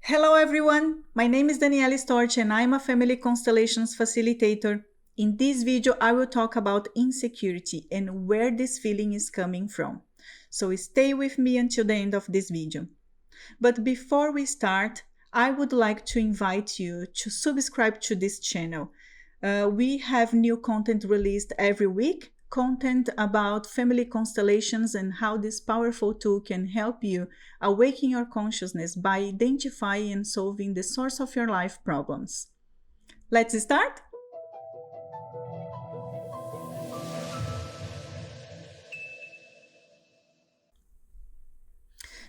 Hello everyone, my name is Daniela Storti and I'm a Family Constellations facilitator. In this video, I will talk about insecurity and where this feeling is coming from. So stay with me until the end of this video. But before we start, I would like to invite you to subscribe to this channel. We have new content released every week, content about family constellations and how this powerful tool can help you awaken your consciousness by identifying and solving the source of your life problems. Let's start?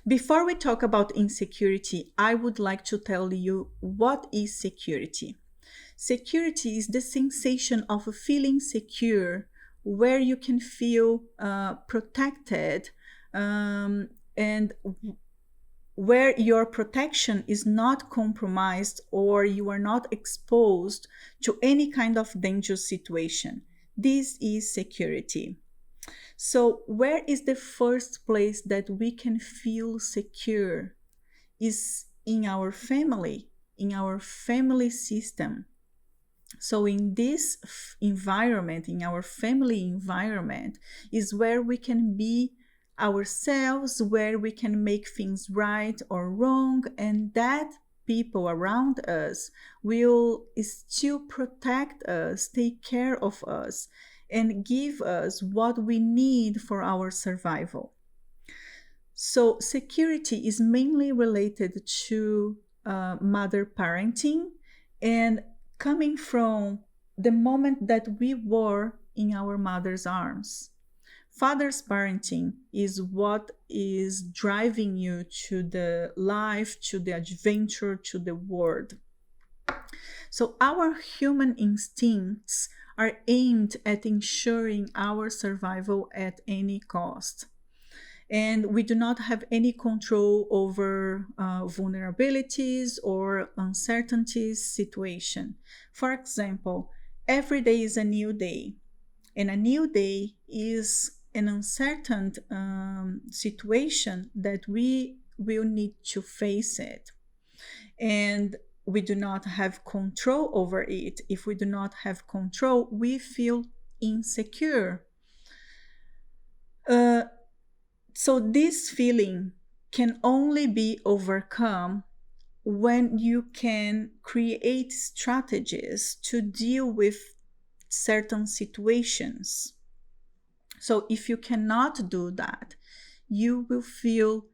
Before we talk about insecurity, I would like to tell you what is security. Security is the sensation of feeling secure, where you can feel protected and where your protection is not compromised or you are not exposed to any kind of dangerous situation. This is security. So, where is the first place that we can feel secure? Is in our family system. So in this environment, in our family environment, is where we can be ourselves, where we can make things right or wrong, and that people around us will still protect us, take care of us, and give us what we need for our survival. So security is mainly related to mother parenting and coming from the moment that we were in our mother's arms. Father's parenting is what is driving you to the life, to the adventure, to the world. So our human instincts are aimed at ensuring our survival at any cost. And we do not have any control over vulnerabilities or uncertainties situation. For example, every day is a new day, and a new day is an uncertain situation that we will need to face it. And we do not have control over it. If we do not have control, we feel insecure. So this feeling can only be overcome when you can create strategies to deal with certain situations. So if you cannot do that, you will feel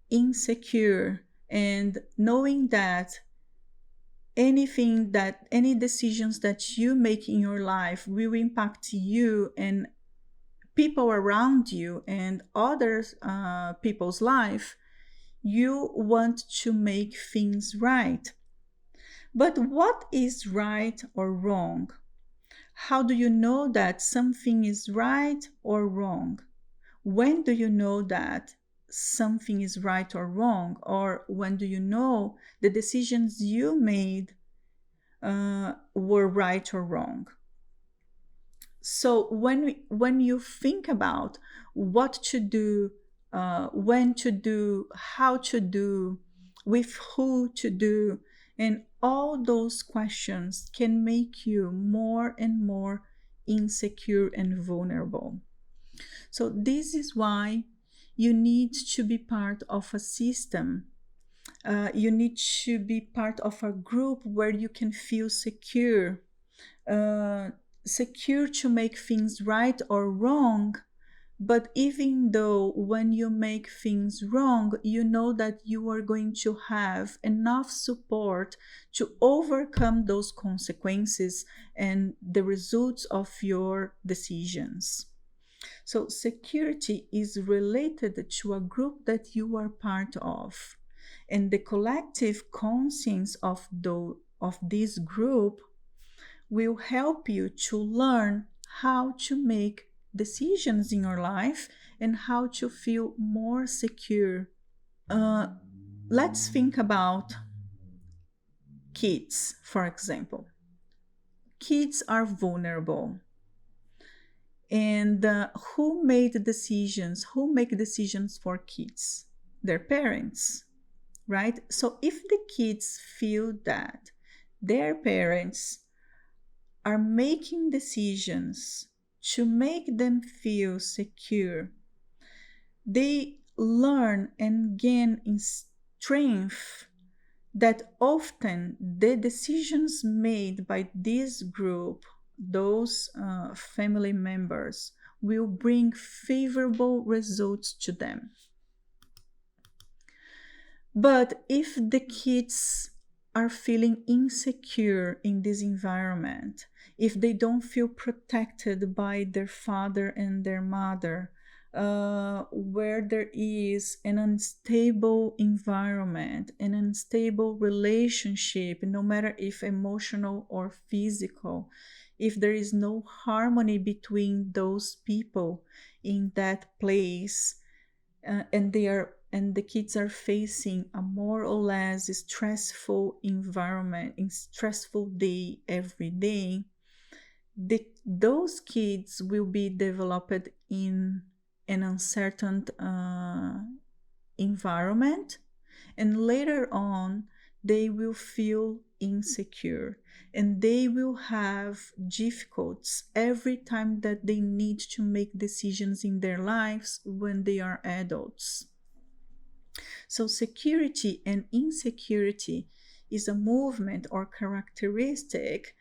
insecure, and knowing that any decisions that you make in your life will impact you and people around you and other people's life, you want to make things right. But what is right or wrong? How do you know that something is right or wrong? When do you know that something is right or wrong? Or when do you know the decisions you made were right or wrong? So when you think about what to do, when to do, how to do, with who to do, and all those questions can make you more and more insecure and vulnerable. So this is why you need to be part of a system. You need to be part of a group where you can feel secure. Secure to make things right or wrong, but even though when you make things wrong, you know that you are going to have enough support to overcome those consequences and the results of your decisions. So security is related to a group that you are part of, and the collective conscience of this group will help you to learn how to make decisions in your life and how to feel more secure. Let's think about kids, for example. Kids are vulnerable. And who make decisions for kids? Their parents. right? So if the kids feel that their parents are making decisions to make them feel secure, they learn and gain in strength that often the decisions made by this group, those family members, will bring favorable results to them. But if the kids are feeling insecure in this environment, if they don't feel protected by their father and their mother, where there is an unstable environment, an unstable relationship, no matter if emotional or physical, if there is no harmony between those people in that place, and the kids are facing a more or less stressful environment, in stressful day every day, those kids will be developed in an uncertain environment, and later on they will feel insecure, and they will have difficulties every time that they need to make decisions in their lives when they are adults. So, security and insecurity is a movement or characteristic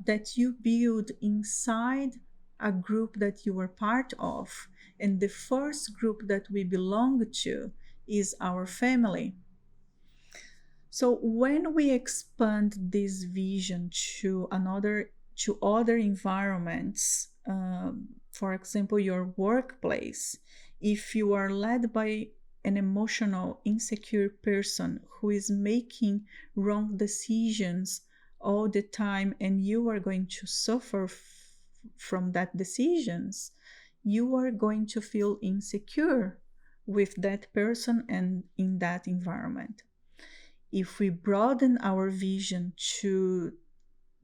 that you build inside a group that you are part of. And the first group that we belong to is our family. So when we expand this vision to other environments, for example, your workplace, if you are led by an emotional, insecure person who is making wrong decisions all the time, and you are going to suffer from that decisions, you are going to feel insecure with that person and in that environment. If we broaden our vision to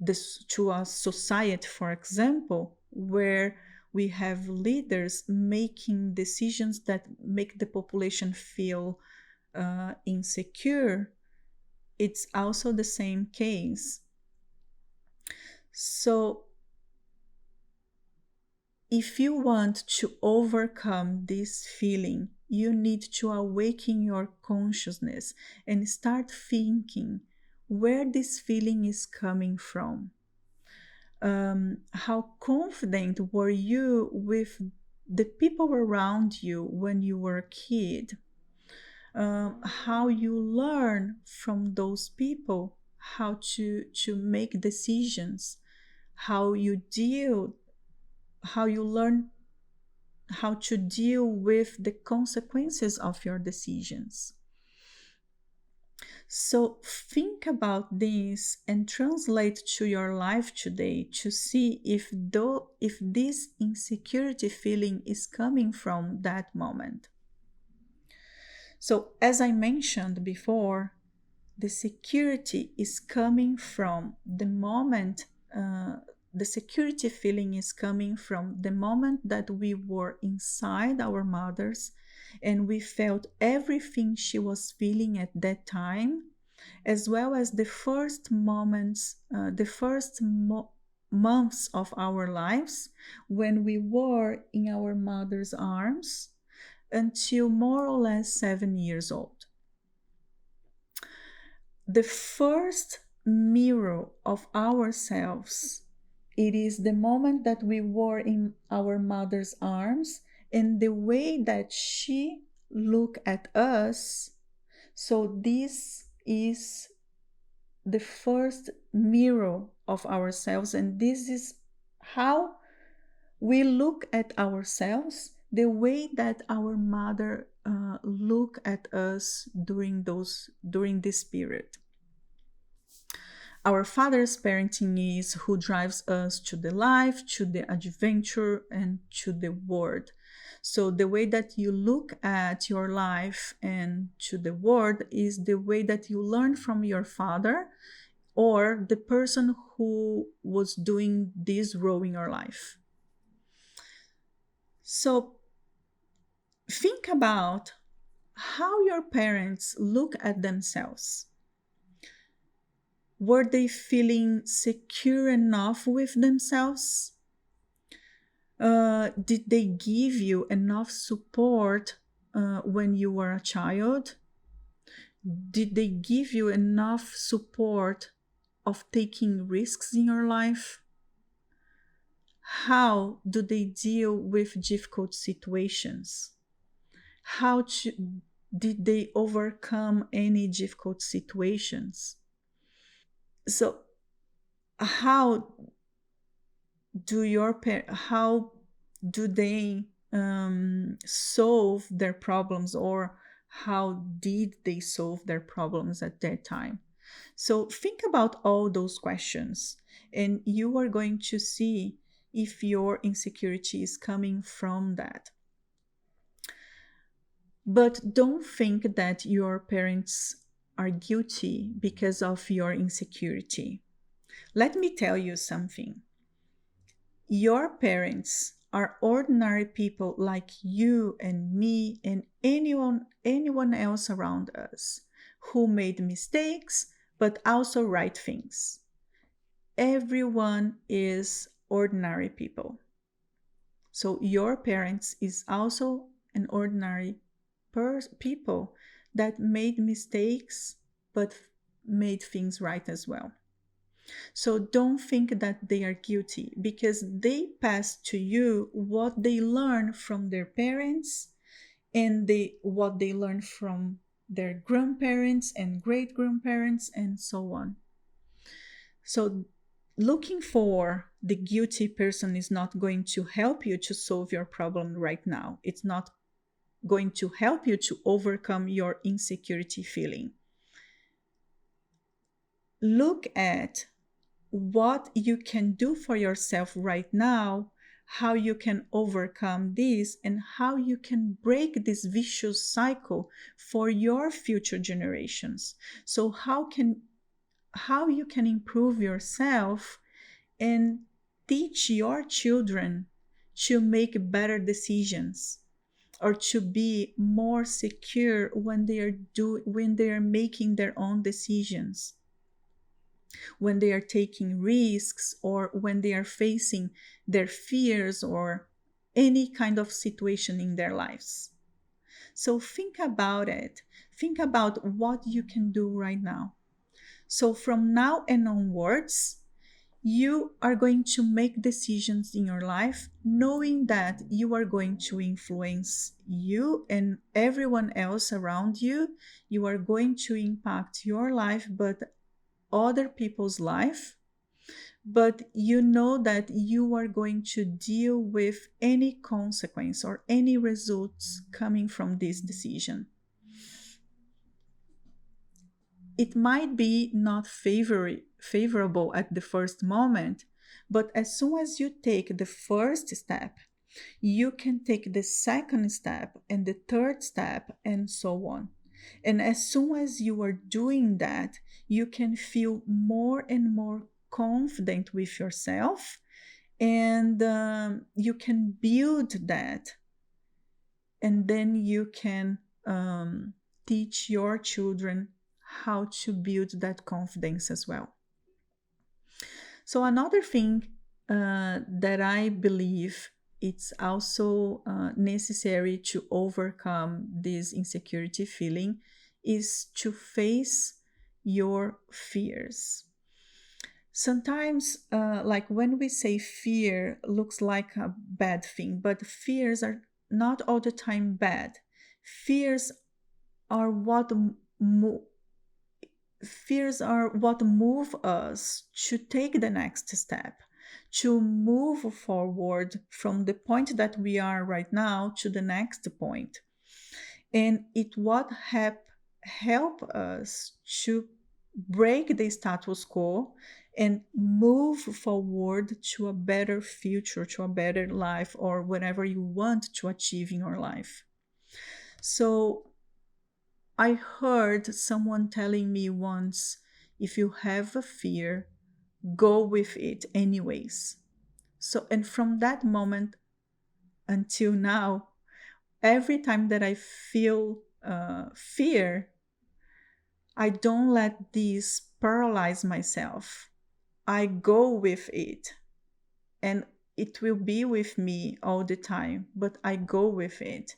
a society, for example, where we have leaders making decisions that make the population feel insecure, it's also the same case. So if you want to overcome this feeling, you need to awaken your consciousness and start thinking where this feeling is coming from. How confident were you with the people around you when you were a kid? How you learn from those people how to make decisions, how you learn how to deal with the consequences of your decisions. So think about this and translate to your life today to see if this insecurity feeling is coming from that moment. So as I mentioned before, the security is coming from the moment the security feeling is coming from the moment that we were inside our mothers and we felt everything she was feeling at that time, as well as the first moments, months of our lives when we were in our mother's arms until more or less 7 years old. The first mirror of ourselves, it is the moment that we were in our mother's arms and the way that she looked at us. So this is the first mirror of ourselves, and this is how we look at ourselves, the way that our mother look at us during this period. Our father's parenting is who drives us to the life, to the adventure, and to the world. So the way that you look at your life and to the world is the way that you learn from your father or the person who was doing this role in your life. So think about how your parents look at themselves. Were they feeling secure enough with themselves? Did they give you enough support when you were a child? Did they give you enough support of taking risks in your life? How do they deal with difficult situations? Did they overcome any difficult situations? So, how how do they solve their problems, or how did they solve their problems at that time? So think about all those questions, and you are going to see if your insecurity is coming from that. But don't think that your parents are guilty because of your insecurity. Let me tell you something. Your parents are ordinary people like you and me and anyone else around us who made mistakes but also right things. Everyone is ordinary people. So your parents is also an ordinary people that made mistakes but made things right as well. So don't think that they are guilty, because they pass to you what they learn from their parents, and what they learn from their grandparents and great grandparents and so on. So looking for the guilty person is not going to help you to solve your problem right now. It's not going to help you to overcome your insecurity feeling. Look at what you can do for yourself right now, how you can overcome this, and how you can break this vicious cycle for your future generations. So how you can improve yourself and teach your children to make better decisions, or to be more secure when they are making their own decisions, when they are taking risks, or when they are facing their fears or any kind of situation in their lives. So think about it. Think about what you can do right now. So from now and onwards, you are going to make decisions in your life knowing that you are going to influence you and everyone else around you. You are going to impact your life, but other people's life. But you know that you are going to deal with any consequence or any results coming from this decision. It might be not favorable at the first moment, but as soon as you take the first step, you can take the second step and the third step, and so on. And as soon as you are doing that, you can feel more and more confident with yourself, and you can build that, and then you can teach your children how to build that confidence as well. So another thing that I believe it's also necessary to overcome this insecurity feeling is to face your fears. Sometimes, like when we say fear, looks like a bad thing, but fears are not all the time bad. Fears are what mo- fears are what move us to take the next step, to move forward from the point that we are right now to the next point. And it what help us to break the status quo and move forward to a better future, to a better life, or whatever you want to achieve in your life. So I heard someone telling me once, if you have a fear, go with it anyways. So, and from that moment until now, every time that I feel fear, I don't let this paralyze myself. I go with it, and it will be with me all the time, but I go with it,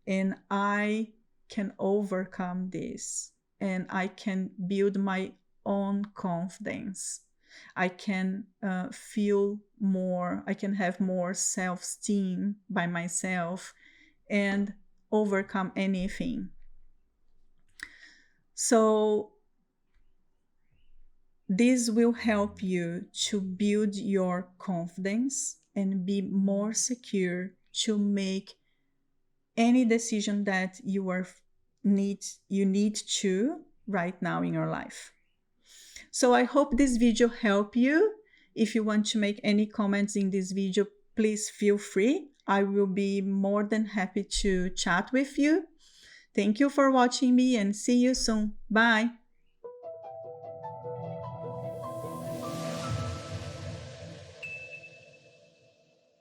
and I can overcome this, and I can build my own confidence. I can feel more, I can have more self esteem by myself and overcome anything. So, this will help you to build your confidence and be more secure to make any decision that you need to right now in your life. So I hope this video helped you. If you want to make any comments in this video, please feel free. I will be more than happy to chat with you. Thank you for watching me and see you soon. Bye.